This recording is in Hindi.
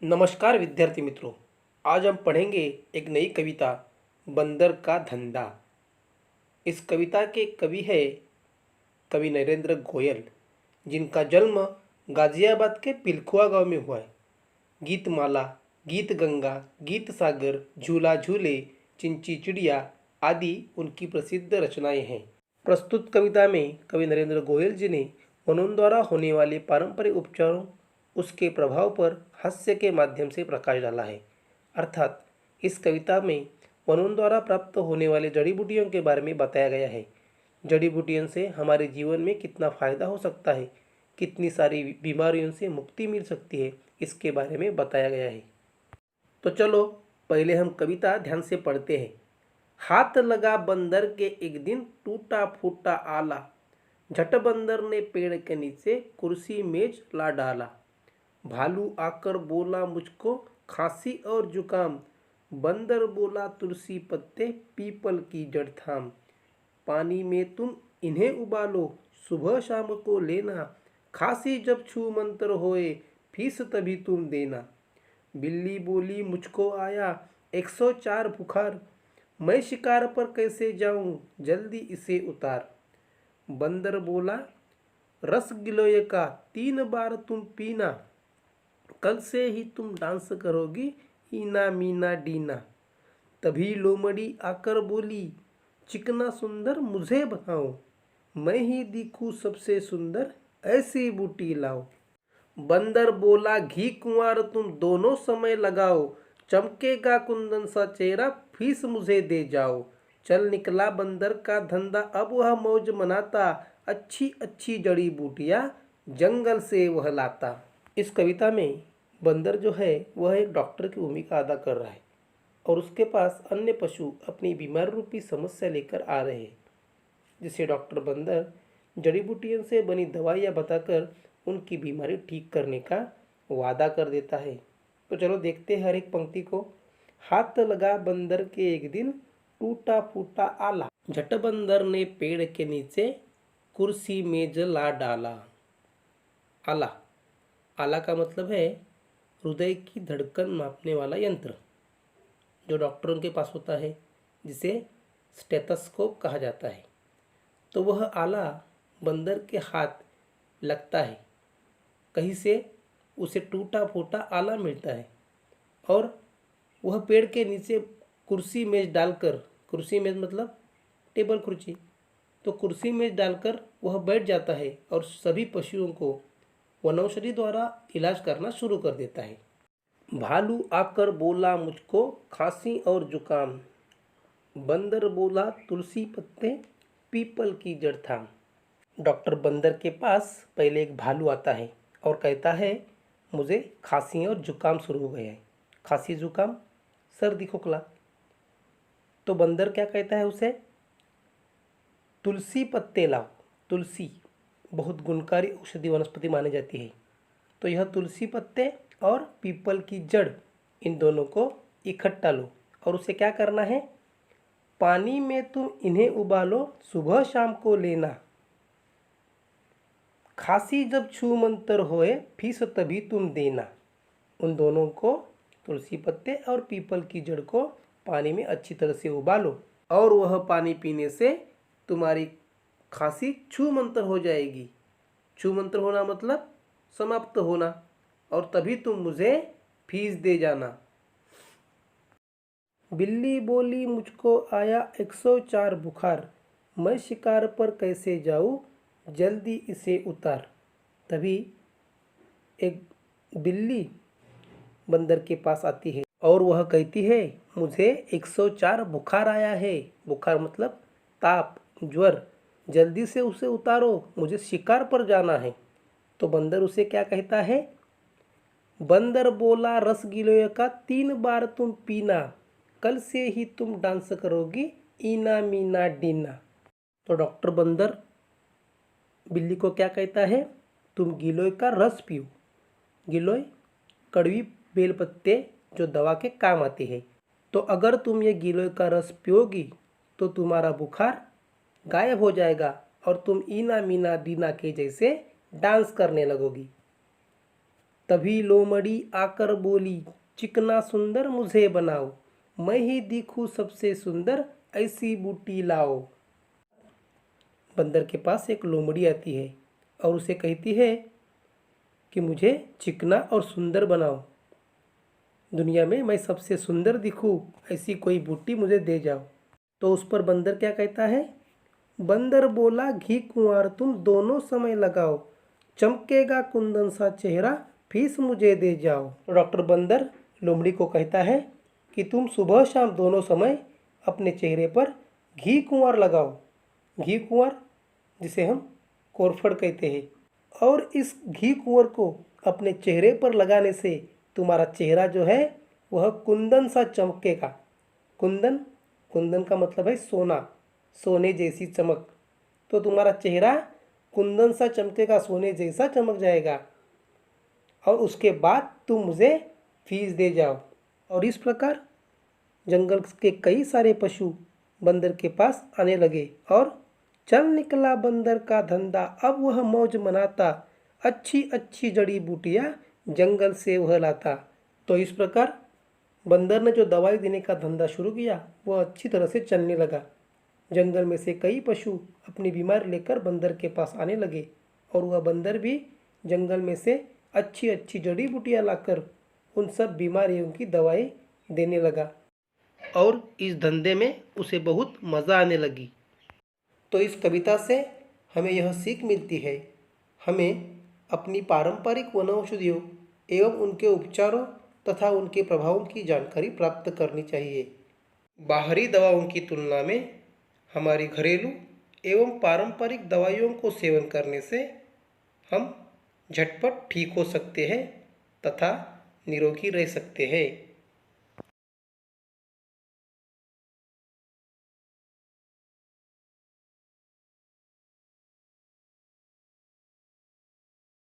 नमस्कार विद्यार्थी मित्रों। आज हम पढ़ेंगे एक नई कविता बंदर का धंधा। इस कविता के कवि है कवि नरेंद्र गोयल, जिनका जन्म गाजियाबाद के पिलखुआ गांव में हुआ है। गीतमाला, गीत गंगा, गीत सागर, झूला झूले, चिंची चिड़िया आदि उनकी प्रसिद्ध रचनाएं हैं। प्रस्तुत कविता में कवि नरेंद्र गोयल जी ने वनों द्वारा होने वाले पारंपरिक उपचारों, उसके प्रभाव पर हास्य के माध्यम से प्रकाश डाला है। अर्थात इस कविता में वनों द्वारा प्राप्त होने वाले जड़ी बूटियों के बारे में बताया गया है। जड़ी बूटियों से हमारे जीवन में कितना फ़ायदा हो सकता है, कितनी सारी बीमारियों से मुक्ति मिल सकती है, इसके बारे में बताया गया है। तो चलो पहले हम कविता ध्यान से पढ़ते हैं। हाथ लगा बंदर के एक दिन, टूटा फूटा आला, झट बंदर ने पेड़ के नीचे कुर्सी मेज ला डाला। भालू आकर बोला मुझको खांसी और जुकाम, बंदर बोला तुलसी पत्ते पीपल की जड़ थाम। पानी में तुम इन्हें उबालो, सुबह शाम को लेना, खांसी जब छू मंतर होए फीस तभी तुम देना। बिल्ली बोली मुझको आया 104 बुखार, मैं शिकार पर कैसे जाऊं जल्दी इसे उतार। बंदर बोला रस गिलोय का 3 बार तुम पीना, कल से ही तुम डांस करोगी ईना मीना डीना। तभी लोमड़ी आकर बोली चिकना सुंदर मुझे बनाओ, मैं ही दिखूं सबसे सुंदर ऐसी बूटी लाओ। बंदर बोला घी कुंवार तुम दोनों समय लगाओ, चमकेगा कुंदन सा चेहरा फीस मुझे दे जाओ। चल निकला बंदर का धंधा, अब वह मौज मनाता, अच्छी अच्छी जड़ी बूटियाँ जंगल से वह लाता। इस कविता में बंदर जो है वह एक डॉक्टर की भूमिका अदा कर रहा है और उसके पास अन्य पशु अपनी बीमार रूपी समस्या लेकर आ रहे हैं, जिसे डॉक्टर बंदर जड़ी बूटियों से बनी दवाइयाँ बताकर उनकी बीमारी ठीक करने का वादा कर देता है। तो चलो देखते हैं हर एक पंक्ति को। हाथ लगा बंदर के एक दिन, टूटा फूटा आला, झट बंदर ने पेड़ के नीचे कुर्सी मेज ला डाला। आला, आला का मतलब है हृदय की धड़कन मापने वाला यंत्र, जो डॉक्टरों के पास होता है, जिसे स्टेथोस्कोप कहा जाता है। तो वह आला बंदर के हाथ लगता है, कहीं से उसे टूटा फूटा आला मिलता है और वह पेड़ के नीचे कुर्सी मेज डालकर, कुर्सी मेज मतलब टेबल कुर्सी, तो कुर्सी मेज डालकर वह बैठ जाता है और सभी पशुओं को वनौषधि द्वारा इलाज करना शुरू कर देता है। भालू आकर बोला मुझको खांसी और जुकाम, बंदर बोला तुलसी पत्ते पीपल की जड़ थाम। डॉक्टर बंदर के पास पहले एक भालू आता है और कहता है मुझे खांसी और जुकाम शुरू हो गया है, खांसी जुकाम सर्दी खोखला। तो बंदर क्या कहता है उसे, तुलसी पत्ते लाओ। तुलसी बहुत गुणकारी औषधि वनस्पति मानी जाती है, तो यह तुलसी पत्ते और पीपल की जड़, इन दोनों को इकट्ठा लो और उसे क्या करना है, पानी में तुम इन्हें उबालो, सुबह शाम को लेना, खांसी जब छू मंतर होए फीस तभी तुम देना। उन दोनों को, तुलसी पत्ते और पीपल की जड़ को पानी में अच्छी तरह से उबालो और वह पानी पीने से तुम्हारी खांसी छू मंतर हो जाएगी। छू मंतर होना मतलब समाप्त होना, और तभी तुम मुझे फीस दे जाना। बिल्ली बोली मुझको आया 104 बुखार, मैं शिकार पर कैसे जाऊँ जल्दी इसे उतार। तभी एक बिल्ली बंदर के पास आती है और वह कहती है मुझे 104 बुखार आया है। बुखार मतलब ताप, ज्वर, जल्दी से उसे उतारो, मुझे शिकार पर जाना है। तो बंदर उसे क्या कहता है, बंदर बोला रस गिलोय का 3 बार तुम पीना, कल से ही तुम डांस करोगी ईना मीना डीना। तो डॉक्टर बंदर बिल्ली को क्या कहता है, तुम गिलोय का रस पियो। गिलोय कड़वी बेलपत्ते जो दवा के काम आती है। तो अगर तुम ये गिलोय का रस पियोगी तो तुम्हारा बुखार गायब हो जाएगा और तुम ईना मीना डीना के जैसे डांस करने लगोगी। तभी लोमड़ी आकर बोली, चिकना सुंदर मुझे बनाओ, मैं ही दिखूं सबसे सुंदर, ऐसी बूटी लाओ। बंदर के पास एक लोमड़ी आती है और उसे कहती है कि मुझे चिकना और सुंदर बनाओ, दुनिया में मैं सबसे सुंदर दिखूं, ऐसी कोई बूटी मुझे दे जाओ। तो उस पर बंदर क्या कहता है? बंदर बोला, घी कुंवार तुम दोनों समय लगाओ, चमकेगा कुंदन सा चेहरा, फीस मुझे दे जाओ। डॉक्टर बंदर लोमड़ी को कहता है कि तुम सुबह शाम दोनों समय अपने चेहरे पर घी कुंवार लगाओ। घी कुंवर जिसे हम कोरफड़ कहते हैं, और इस घी कुंवर को अपने चेहरे पर लगाने से तुम्हारा चेहरा जो है वह कुंदन सा चमकेगा। कुंदन, कुंदन का मतलब है सोना, सोने जैसी चमक। तो तुम्हारा चेहरा कुंदन सा चमकेगा, सोने जैसा चमक जाएगा, और उसके बाद तुम मुझे फीस दे जाओ। और इस प्रकार जंगल के कई सारे पशु बंदर के पास आने लगे और चल निकला बंदर का धंधा, अब वह मौज मनाता, अच्छी अच्छी जड़ी बूटियां जंगल से वह लाता। तो इस प्रकार बंदर ने जो दवाई देने का धंधा शुरू किया वह अच्छी तरह से चलने लगा। जंगल में से कई पशु अपनी बीमारी लेकर बंदर के पास आने लगे और वह बंदर भी जंगल में से अच्छी अच्छी जड़ी बूटियां लाकर उन सब बीमारियों की दवाई देने लगा, और इस धंधे में उसे बहुत मज़ा आने लगी। तो इस कविता से हमें यह सीख मिलती है, हमें अपनी पारंपरिक वनौषधियों एवं उनके उपचारों तथा उनके प्रभावों की जानकारी प्राप्त करनी चाहिए। बाहरी दवाओं की तुलना में हमारी घरेलू एवं पारंपरिक दवाइयों को सेवन करने से हम झटपट ठीक हो सकते हैं तथा निरोगी रह सकते हैं।